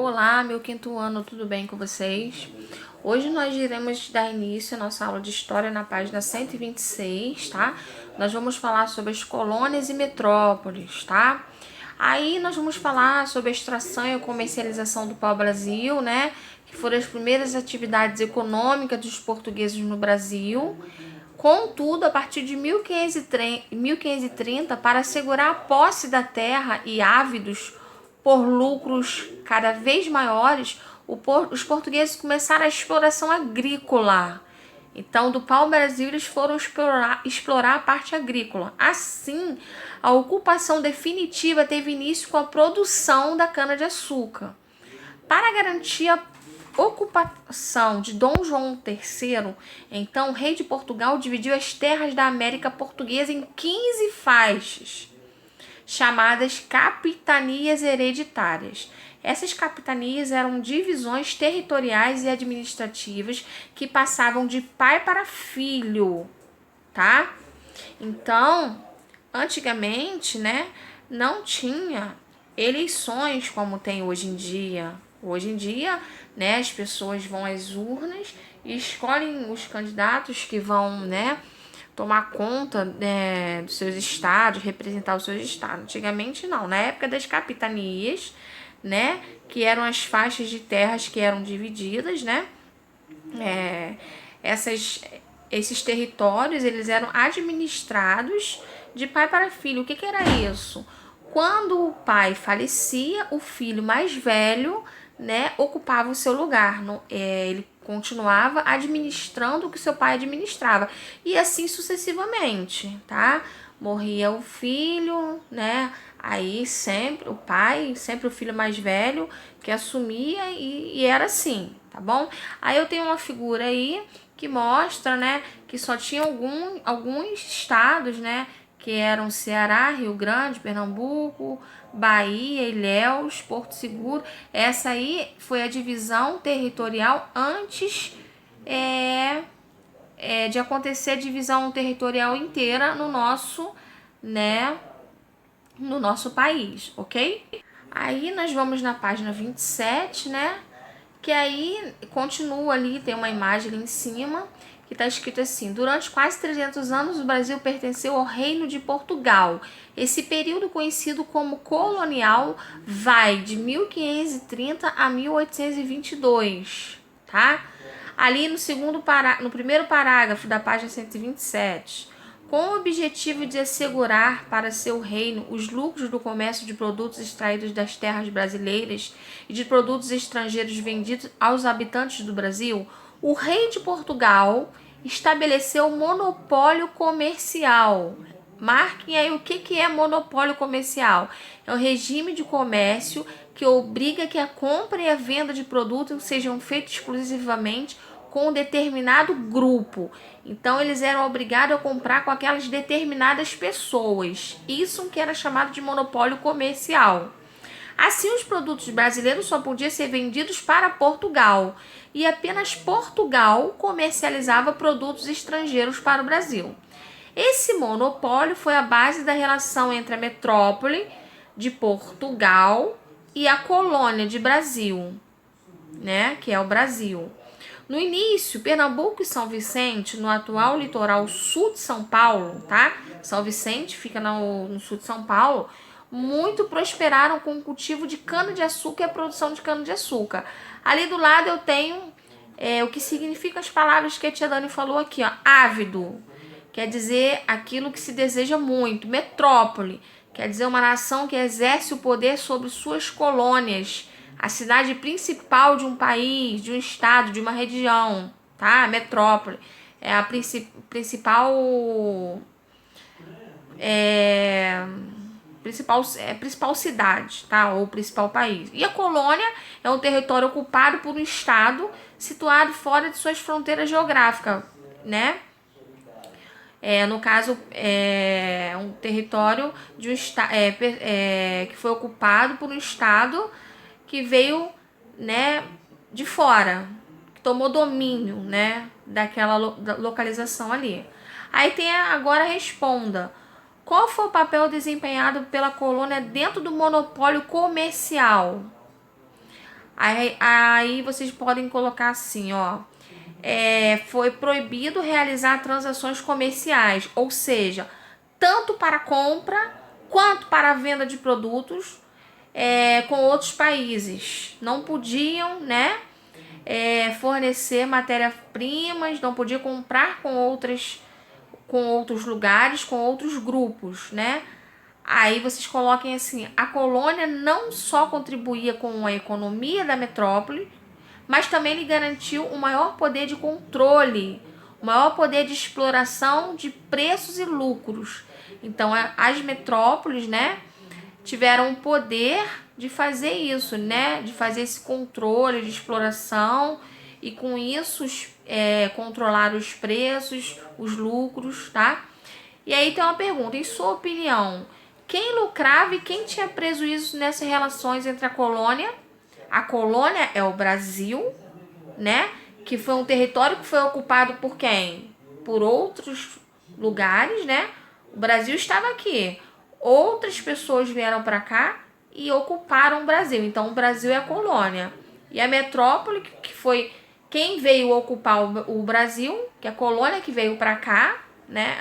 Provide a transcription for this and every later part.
Olá, meu quinto ano, tudo bem com vocês? Hoje nós iremos dar início à nossa aula de História na página 126, tá? Nós vamos falar sobre as colônias e metrópoles, tá? Aí nós vamos falar sobre a extração e a comercialização do pau-brasil, né? Que foram as primeiras atividades econômicas dos portugueses no Brasil. Contudo, a partir de 1530, para assegurar a posse da terra e ávidos por lucros cada vez maiores, os portugueses começaram a exploração agrícola. Então, do pau-brasil, eles foram explorar a parte agrícola. Assim, a ocupação definitiva teve início com a produção da cana-de-açúcar. Para garantir a ocupação de Dom João III, então o rei de Portugal dividiu as terras da América Portuguesa em 15 faixas, chamadas capitanias hereditárias. Essas capitanias eram divisões territoriais e administrativas que passavam de pai para filho, tá? Então, antigamente, né, não tinha eleições como tem hoje em dia. Hoje em dia, né, as pessoas vão às urnas e escolhem os candidatos que vão, né, tomar conta, né, dos seus estados, representar os seus estados. Antigamente não, na época das capitanias, né, que eram as faixas de terras que eram divididas, né, esses territórios, eles eram administrados de pai para filho. O que era isso? Quando o pai falecia, o filho mais velho, né, ocupava o seu lugar. Ele continuava administrando o que seu pai administrava. E assim sucessivamente, tá? Morria o filho, né? Aí sempre o pai, sempre o filho mais velho que assumia e era assim, tá bom? Aí eu tenho uma figura aí que mostra, né, que só tinha alguns estados, né, que eram Ceará, Rio Grande, Pernambuco, Bahia, Ilhéus, Porto Seguro. Essa aí foi a divisão territorial antes de acontecer a divisão territorial inteira no nosso, né, no nosso país, ok? Aí nós vamos na página 27, né, que aí continua ali, tem uma imagem ali em cima, que está escrito assim: durante quase 300 anos o Brasil pertenceu ao Reino de Portugal. Esse período, conhecido como colonial, vai de 1530 a 1822, tá? Ali no primeiro parágrafo da página 127, com o objetivo de assegurar para seu reino os lucros do comércio de produtos extraídos das terras brasileiras e de produtos estrangeiros vendidos aos habitantes do Brasil, o rei de Portugal estabeleceu monopólio comercial. Marquem aí o que é monopólio comercial. É um regime de comércio que obriga que a compra e a venda de produtos sejam feitos exclusivamente com um determinado grupo. Então eles eram obrigados a comprar com aquelas determinadas pessoas. Isso que era chamado de monopólio comercial. Assim, os produtos brasileiros só podiam ser vendidos para Portugal e apenas Portugal comercializava produtos estrangeiros para o Brasil. Esse monopólio foi a base da relação entre a metrópole de Portugal e a colônia de Brasil, né, que é o Brasil. No início, Pernambuco e São Vicente, no atual litoral sul de São Paulo, tá? São Vicente fica no sul de São Paulo, muito prosperaram com o cultivo de cana-de-açúcar e a produção de cana-de-açúcar. Ali do lado eu tenho o que significa as palavras que a tia Dani falou aqui, ó. Ávido, quer dizer aquilo que se deseja muito. Metrópole, quer dizer uma nação que exerce o poder sobre suas colônias. A cidade principal de um país, de um estado, de uma região, tá? Metrópole é a principal cidade, tá? Ou principal país. E a colônia é um território ocupado por um estado situado fora de suas fronteiras geográficas, né? No caso, é um território de um que foi ocupado por um estado que veio, né, de fora, que tomou domínio, né, daquela localização ali. Aí tem agora responda. Qual foi o papel desempenhado pela colônia dentro do monopólio comercial? Aí vocês podem colocar assim, ó. Foi proibido realizar transações comerciais, ou seja, tanto para compra quanto para a venda de produtos com outros países. Não podiam, né, fornecer matérias-primas, não podia comprar com outros lugares, com outros grupos, né? Aí vocês coloquem assim: a colônia não só contribuía com a economia da metrópole, mas também lhe garantiu o maior poder de controle, o maior poder de exploração de preços e lucros. Então, as metrópoles, né, tiveram o poder de fazer isso, né, de fazer esse controle de exploração e com isso controlar os preços, os lucros, tá? E aí tem uma pergunta: em sua opinião, quem lucrava e quem tinha prejuízo nessas relações entre a colônia? A colônia é o Brasil, né? Que foi um território que foi ocupado por quem? Por outros lugares, né? O Brasil estava aqui. Outras pessoas vieram para cá e ocuparam o Brasil. Então, o Brasil é a colônia. E a metrópole, que foi quem veio ocupar o Brasil, que é a colônia que veio para cá, né?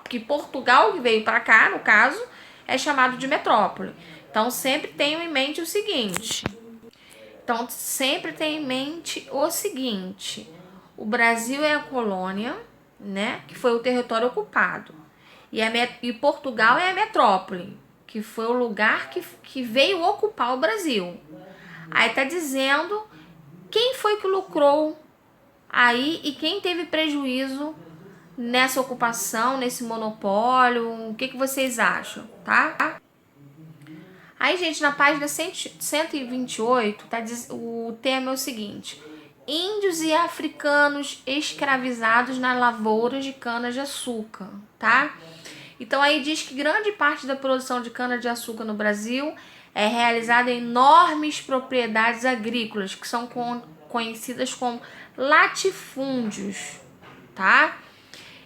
Que Portugal que veio para cá, no caso, é chamado de metrópole. Então, sempre tenham em mente o seguinte. O Brasil é a colônia, né, que foi o território ocupado. E Portugal é a metrópole, que foi o lugar que veio ocupar o Brasil. Aí tá dizendo quem foi que lucrou aí e quem teve prejuízo nessa ocupação, nesse monopólio. O que vocês acham, tá? Aí, gente, na página 128, o tema é o seguinte: índios e africanos escravizados nas lavouras de cana-de-açúcar, tá? Então, aí diz que grande parte da produção de cana-de-açúcar no Brasil é realizada em enormes propriedades agrícolas, que são conhecidas como latifúndios, tá?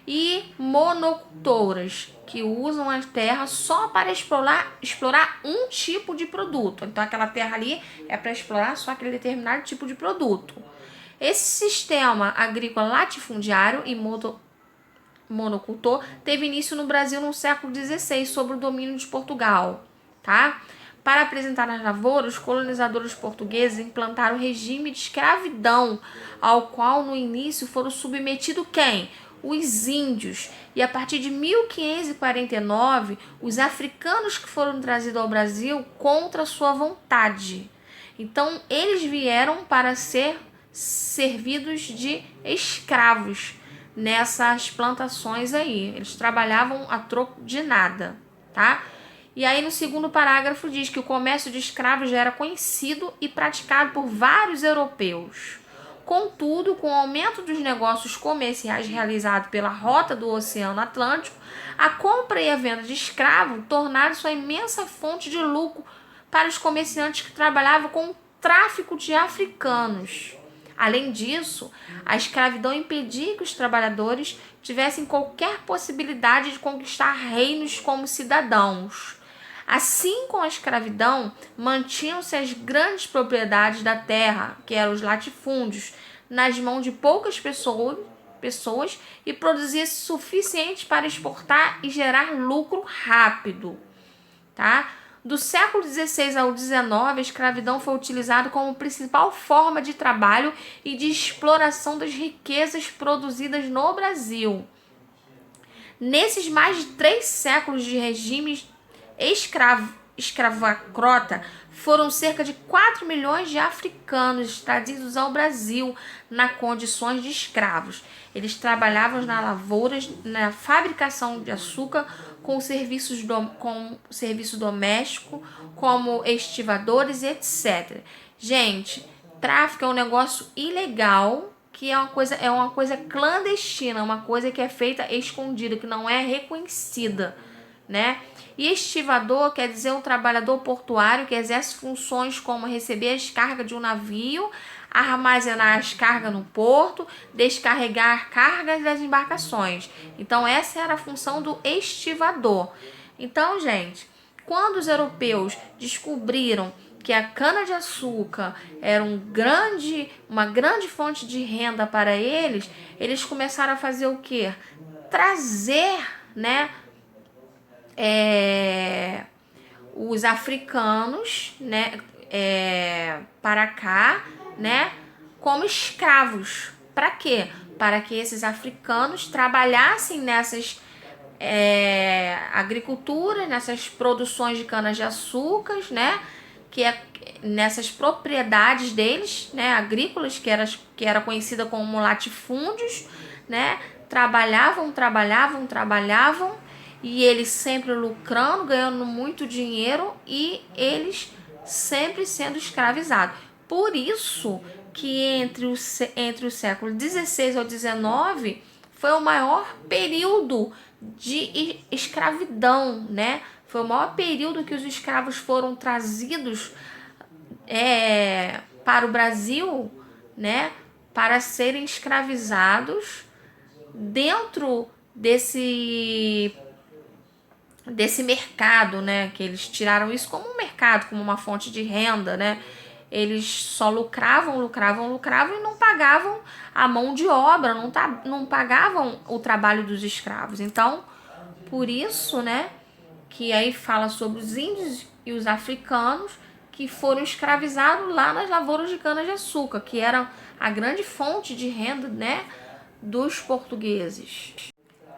E monocultoras, que usam a terra só para explorar um tipo de produto. Então, aquela terra ali é para explorar só aquele determinado tipo de produto. Esse sistema agrícola latifundiário e monocultor teve início no Brasil no século XVI, sob o domínio de Portugal, tá? Para apresentar as lavouras, os colonizadores portugueses implantaram o regime de escravidão, ao qual no início foram submetidos quem? Os índios. E a partir de 1549, os africanos que foram trazidos ao Brasil contra sua vontade. Então, eles vieram para ser servidos de escravos nessas plantações aí. Eles trabalhavam a troco de nada, tá? E aí no segundo parágrafo diz que o comércio de escravos já era conhecido e praticado por vários europeus. Contudo, com o aumento dos negócios comerciais realizados pela rota do Oceano Atlântico, a compra e a venda de escravos tornaram-se uma imensa fonte de lucro para os comerciantes que trabalhavam com o tráfico de africanos. Além disso, a escravidão impedia que os trabalhadores tivessem qualquer possibilidade de conquistar reinos como cidadãos. Assim como a escravidão, mantinham-se as grandes propriedades da terra, que eram os latifúndios, nas mãos de poucas pessoas e produzia-se suficiente para exportar e gerar lucro rápido, tá? Do século XVI ao XIX, a escravidão foi utilizada como principal forma de trabalho e de exploração das riquezas produzidas no Brasil. Nesses mais de 3 séculos de regimes escravocrata, foram cerca de 4 milhões de africanos trazidos ao Brasil nas condições de escravos. Eles trabalhavam nas lavouras, na fabricação de açúcar, com serviço doméstico, como estivadores, etc. Gente, tráfico é um negócio ilegal, que é uma coisa clandestina, uma coisa que é feita escondida, que não é reconhecida, né? E estivador quer dizer um trabalhador portuário que exerce funções como receber as cargas de um navio, armazenar as cargas no porto, descarregar cargas das embarcações. Então, essa era a função do estivador. Então, gente, quando os europeus descobriram que a cana-de-açúcar era uma grande fonte de renda para eles, eles começaram a fazer o quê? Trazer, né, os africanos, né, para cá, né, como escravos. Para quê? Para que esses africanos trabalhassem nessas agriculturas, nessas produções de cana-de-açúcar, né, nessas propriedades deles, né, agrícolas, que era conhecida como latifúndios, né, trabalhavam, e eles sempre lucrando, ganhando muito dinheiro, e eles sempre sendo escravizados. Por isso que entre o século XVI ao XIX foi o maior período de escravidão, né? Foi o maior período que os escravos foram trazidos para o Brasil, né? Para serem escravizados dentro desse mercado, né? Que eles tiraram isso como um mercado, como uma fonte de renda, né? Eles só lucravam e não pagavam a mão de obra, não pagavam o trabalho dos escravos. Então, por isso, né, que aí fala sobre os índios e os africanos que foram escravizados lá nas lavouras de cana-de-açúcar, que eram a grande fonte de renda, né, dos portugueses.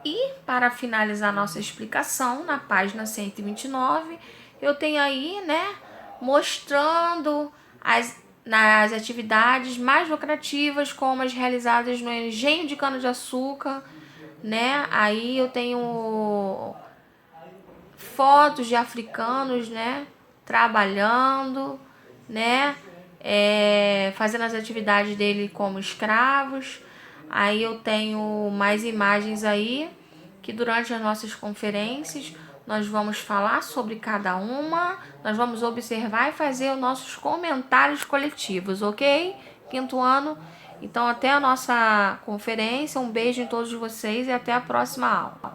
E, para finalizar nossa explicação, na página 129, eu tenho aí, né, mostrando nas atividades mais lucrativas, como as realizadas no engenho de cana-de-açúcar, né? Aí eu tenho fotos de africanos, né, trabalhando, né, fazendo as atividades dele como escravos. Aí eu tenho mais imagens aí, que durante as nossas conferências nós vamos falar sobre cada uma, nós vamos observar e fazer os nossos comentários coletivos, ok? Quinto ano. Então, até a nossa conferência, um beijo em todos vocês e até a próxima aula.